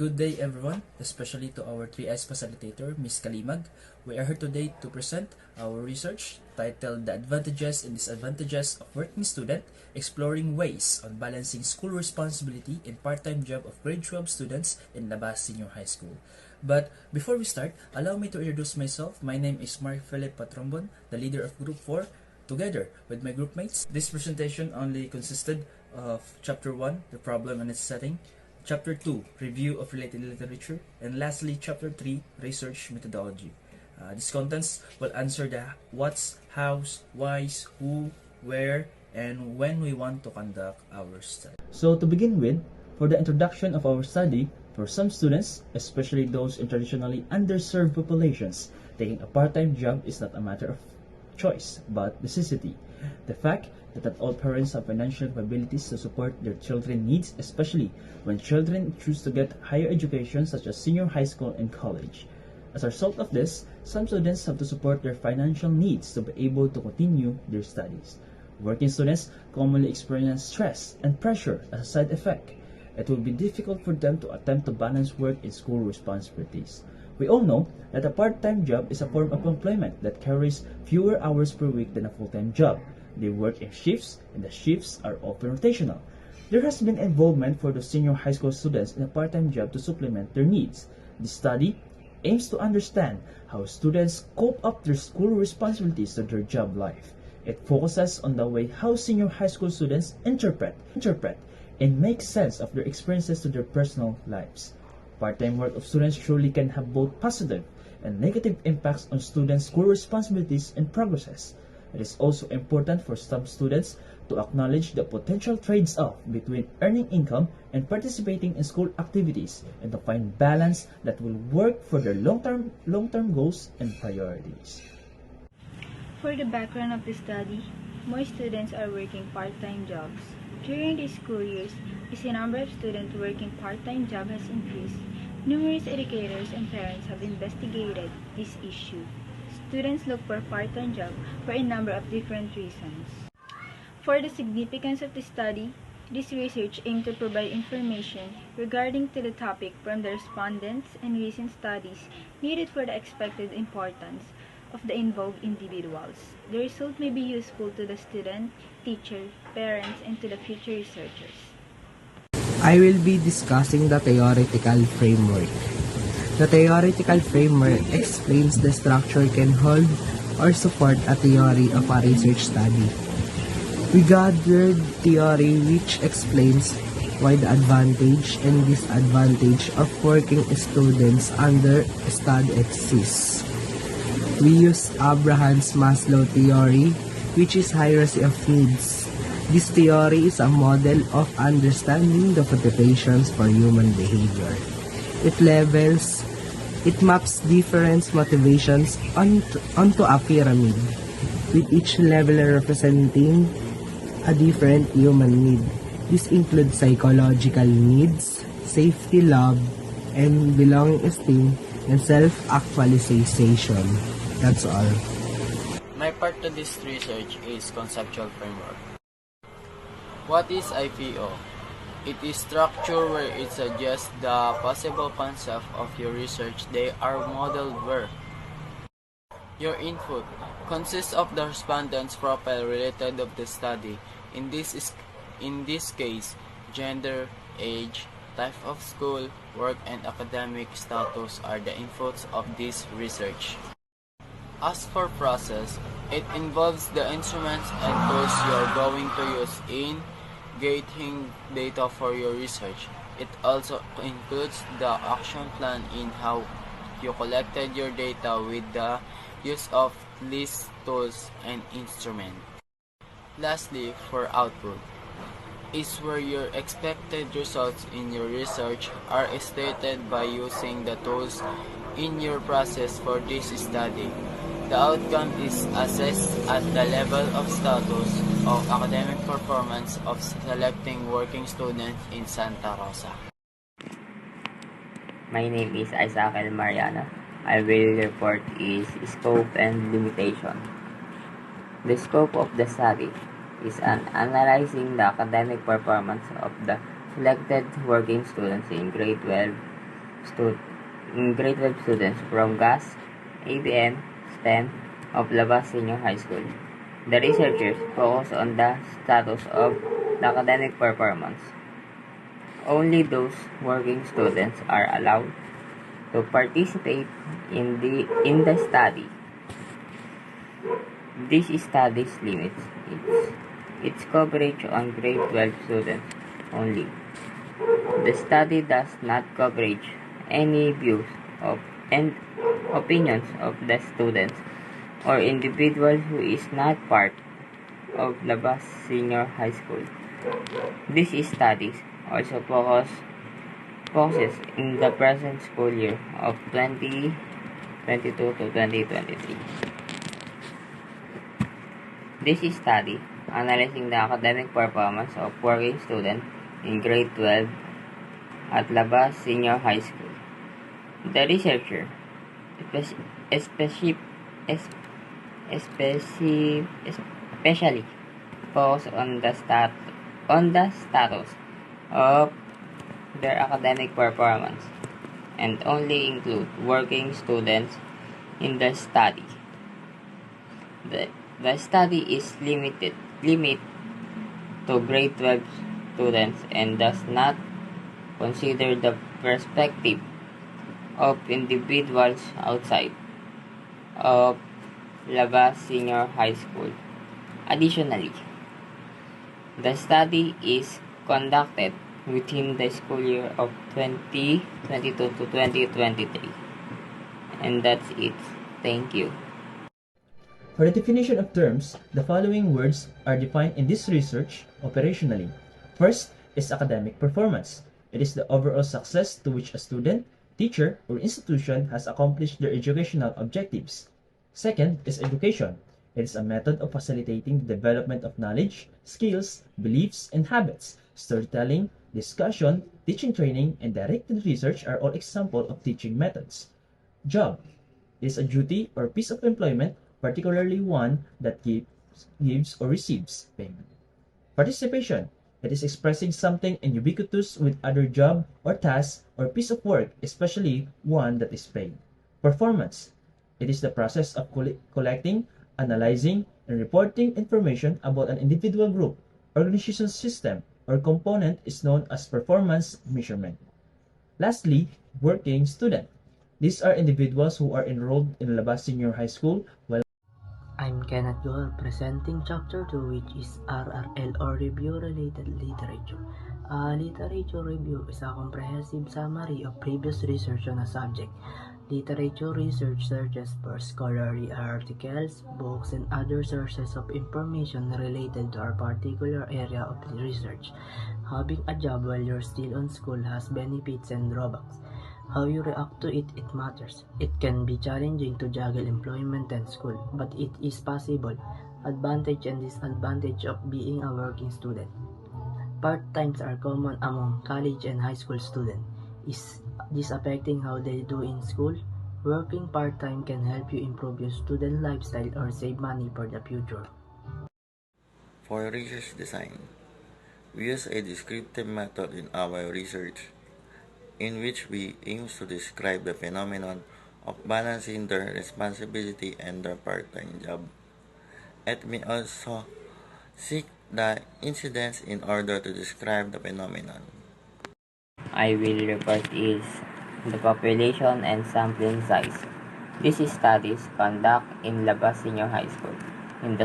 Good day everyone, especially to our 3S facilitator, Ms. Kalimag. We are here today to present our research titled The Advantages and Disadvantages of Working Student, Exploring Ways on Balancing School Responsibility and Part-Time Job of Grade 12 Students in Labas Senior High School. But before we start, allow me to introduce myself. My name is Mark Philip Patrombon, the leader of Group 4. Together with my group mates, this presentation only consisted of Chapter 1, The Problem and its Setting, Chapter 2, Review of Related Literature, and lastly, Chapter 3, Research Methodology. These contents will answer the what's, how's, why's, who, where, and when we want to conduct our study. So to begin with, for the introduction of our study, for some students, especially those in traditionally underserved populations, taking a part-time job is not a matter of choice, but necessity. The fact that not all parents have financial capabilities to support their children's needs, especially when children choose to get higher education such as senior high school and college. As a result of this, some students have to support their financial needs to be able to continue their studies. Working students commonly experience stress and pressure as a side effect. It will be difficult for them to attempt to balance work and school responsibilities. We all know that a part-time job is a form of employment that carries fewer hours per week than a full-time job. They work in shifts, and the shifts are often rotational. There has been involvement for the senior high school students in a part-time job to supplement their needs. This study aims to understand how students cope up their school responsibilities to their job life. It focuses on the way how senior high school students interpret, and make sense of their experiences to their personal lives. Part-time work of students surely can have both positive and negative impacts on students' school responsibilities and progresses. It is also important for some students to acknowledge the potential trades-off between earning income and participating in school activities and to find balance that will work for their long-term goals and priorities. For the background of the study, more students are working part-time jobs. During these school years, as the number of students working part-time job has increased, numerous educators and parents have investigated this issue. Students look for part-time job for a number of different reasons. For the significance of the study, this research aimed to provide information regarding to the topic from the respondents and recent studies needed for the expected importance of the involved individuals. The result may be useful to the student, teacher, parents, and to the future researchers. I will be discussing the theoretical framework. The theoretical framework explains the structure can hold or support a theory of a research study. We gathered theory which explains why the advantage and disadvantage of working students under study exists. We used Abraham Maslow's theory, which is hierarchy of needs. This theory is a model of understanding the motivations for human behavior. It maps different motivations onto a pyramid, with each level representing a different human need. This includes psychological needs, safety, love, and belonging esteem, and self-actualization. That's all. My part to this research is conceptual framework. What is IPO? It is structure where it suggests the possible concept of your research. They are modeled where your input consists of the respondent's profile related of the study. In this case, gender, age, type of school, work, and academic status are the inputs of this research. As for process, it involves the instruments and tools you are going to use in getting data for your research. It also includes the action plan in how you collected your data with the use of lists, tools, and instruments. Lastly, for output, is where your expected results in your research are stated by using the tools in your process for this study. The outcome is assessed at the level of status of academic performance of selecting working students in Santa Rosa. My name is Isaac Mariano. I will report is scope and limitation. The scope of the study is analyzing the academic performance of the selected working students in grade 12 grade 12 students from GAS, ABM, STEM of Labas Senior High School. The researchers focus on the status of the academic performance. Only those working students are allowed to participate in the study. This study limits its coverage on grade 12 students only. The study does not coverage any views of and opinions of the students or individuals who is not part of Labas Senior High School. These studies also focuses in the present school year of 2022 to 2023. This study analyzing the academic performance of working students in grade 12 at Labas Senior High School. The researcher especially focus on the status of their academic performance and only include working students in the study. The study is limited to grade 12 students and does not consider the perspective of individuals outside of Labas Senior High School. Additionally, the study is conducted within the school year of 2022 to 2023. And that's it. Thank you. For the definition of terms, the following words are defined in this research operationally. First is academic performance. It is the overall success to which a student, teacher, or institution has accomplished their educational objectives. Second is education. It is a method of facilitating the development of knowledge, skills, beliefs, and habits. Storytelling, discussion, teaching training, and directed research are all examples of teaching methods. Job is a duty or piece of employment, particularly one that gives or receives payment. Participation. It is expressing something in ubiquitous with other job or task or piece of work, especially one that is paid. Performance. It is the process of collecting, analyzing, and reporting information about an individual group, organization system, or component is known as performance measurement. Lastly, working student. These are individuals who are enrolled in Labas Senior High School while I'm Kenneth Goel, presenting Chapter 2, which is RRL or Review-Related Literature. Literature review is a comprehensive summary of previous research on a subject. Literature research searches for scholarly articles, books, and other sources of information related to our particular area of research. Having a job while you're still on school has benefits and drawbacks. How you react to it matters. It can be challenging to juggle employment and school, but it is possible. Advantage and disadvantage of being a working student. Part-times are common among college and high school students. Is this affecting how they do in school? Working part-time can help you improve your student lifestyle or save money for the future. For research design, we use a descriptive method in our research, in which we aim to describe the phenomenon of balancing their responsibility and their part-time job. It may also seek the incidence in order to describe the phenomenon. I will report is the population and sampling size. These studies conduct in Labas Senior High School in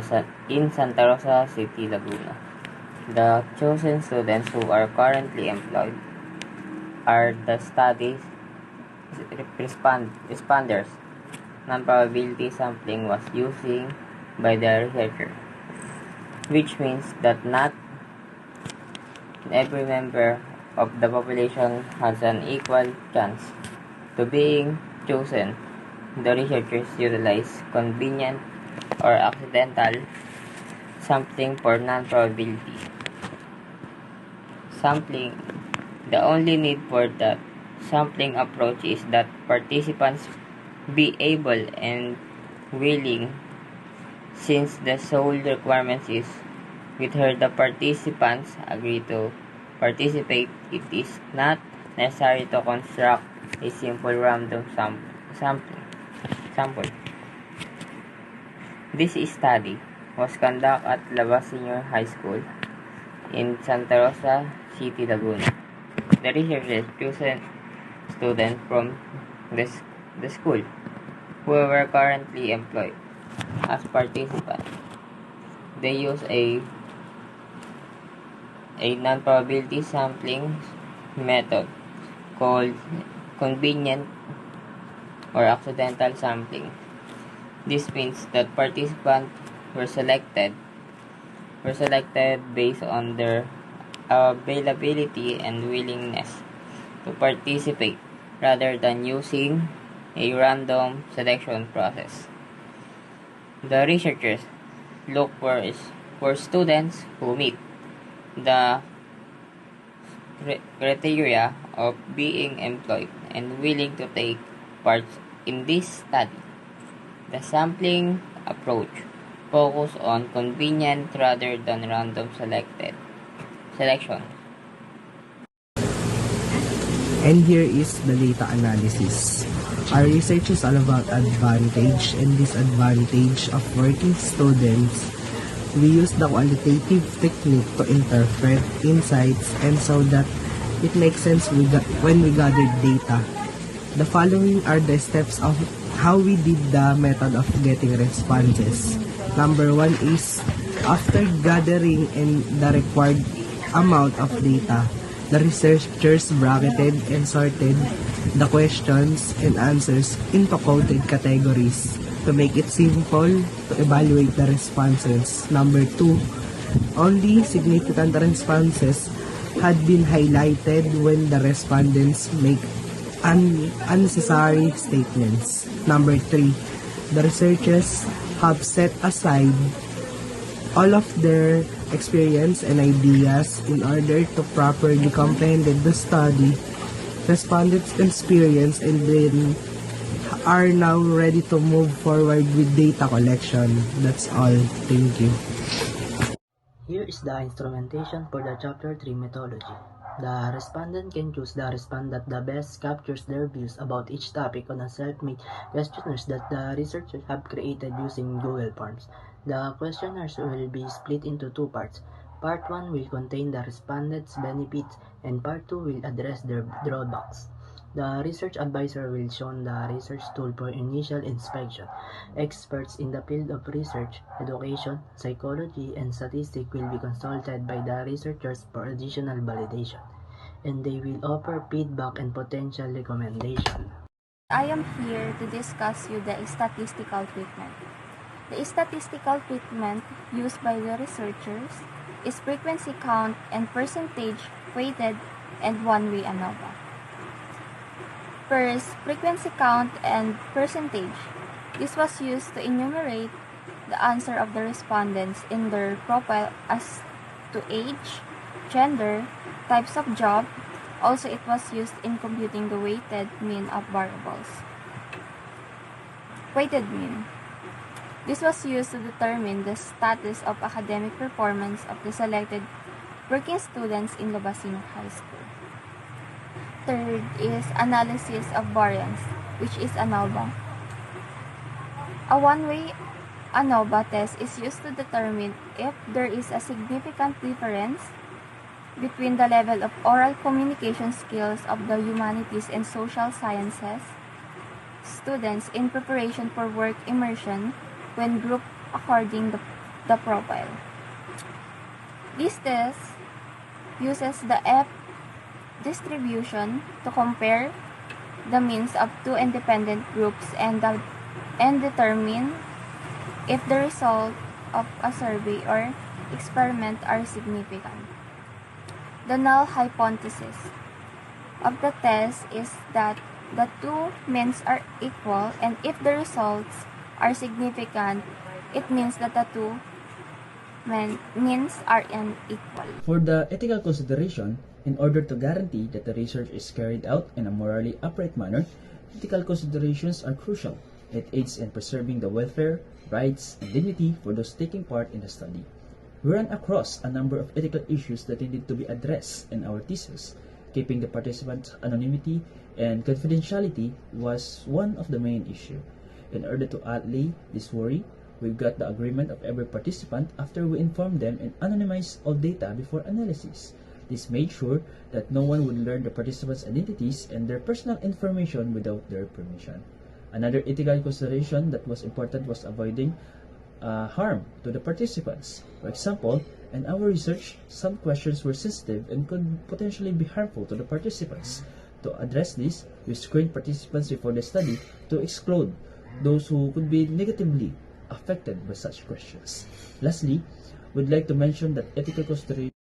Santa Rosa City, Laguna. The chosen students who are currently employed are the study's responders. Non-probability sampling was used by the researcher, which means that not every member of the population has an equal chance to being chosen. The researchers utilize convenient or accidental sampling for non-probability sampling. The only need for the sampling approach is that participants be able and willing. Since the sole requirement is whether the participants agree to participate, it is not necessary to construct a simple random sample. This study was conducted at Labas Senior High School in Santa Rosa City, Laguna. The researchers chosen students from the school who were currently employed as participants. They used a non-probability sampling method called convenient or accidental sampling. This means that participants were selected based on their availability and willingness to participate rather than using a random selection process. The researchers look for students who meet the criteria of being employed and willing to take part in this study. The sampling approach focus on convenient rather than random selection. And here is the data analysis. Our research is all about advantage and disadvantage of working students. We use the qualitative technique to interpret insights and so that it makes sense when we gather data. The following are the steps of how we did the method of getting responses. Number 1 is after gathering in the required amount of data, the researchers bracketed and sorted the questions and answers into coded categories to make it simple to evaluate the responses. Number 2, only significant responses had been highlighted when the respondents make unnecessary statements. Number 3, the researchers have set aside all of their experience and ideas in order to properly comprehend the study, respondents' experience, and then are now ready to move forward with data collection. That's all. Thank you. Here is the instrumentation for the Chapter 3 methodology. The respondent can choose the respondent that best captures their views about each topic on a self-made questionnaires that the researchers have created using Google Forms. The questionnaires will be split into 2 parts. Part 1 will contain the respondents' benefits and Part 2 will address their drawbacks. The research advisor will show the research tool for initial inspection. Experts in the field of research, education, psychology, and statistics will be consulted by the researchers for additional validation, and they will offer feedback and potential recommendation. I am here to discuss you the statistical treatment. The statistical treatment used by the researchers is frequency count and percentage weighted and one-way ANOVA. First, frequency count and percentage. This was used to enumerate the answer of the respondents in their profile as to age, gender, types of job. Also, it was used in computing the weighted mean of variables. Weighted mean. This was used to determine the status of academic performance of the selected working students in Labas Senior High School. Third is analysis of variance, which is ANOVA. A one-way ANOVA test is used to determine if there is a significant difference between the level of oral communication skills of the humanities and social sciences students in preparation for work immersion when grouped according to the profile. This test uses the F distribution to compare the means of 2 independent groups and determine if the result of a survey or experiment are significant. The null hypothesis of the test is that the 2 means are equal, and if the results are significant, it means that the 2 means are unequal. For the ethical consideration, in order to guarantee that the research is carried out in a morally upright manner, ethical considerations are crucial. It aids in preserving the welfare, rights, and dignity for those taking part in the study. We ran across a number of ethical issues that needed to be addressed in our thesis. Keeping the participants' anonymity and confidentiality was one of the main issues. In order to allay this worry, we got the agreement of every participant after we informed them and anonymized all data before analysis. This made sure that no one would learn the participants' identities and their personal information without their permission. Another ethical consideration that was important was avoiding harm to the participants. For example, in our research, some questions were sensitive and could potentially be harmful to the participants. To address this, we screened participants before the study to exclude those who could be negatively affected by such questions. Lastly, we'd like to mention that ethical consideration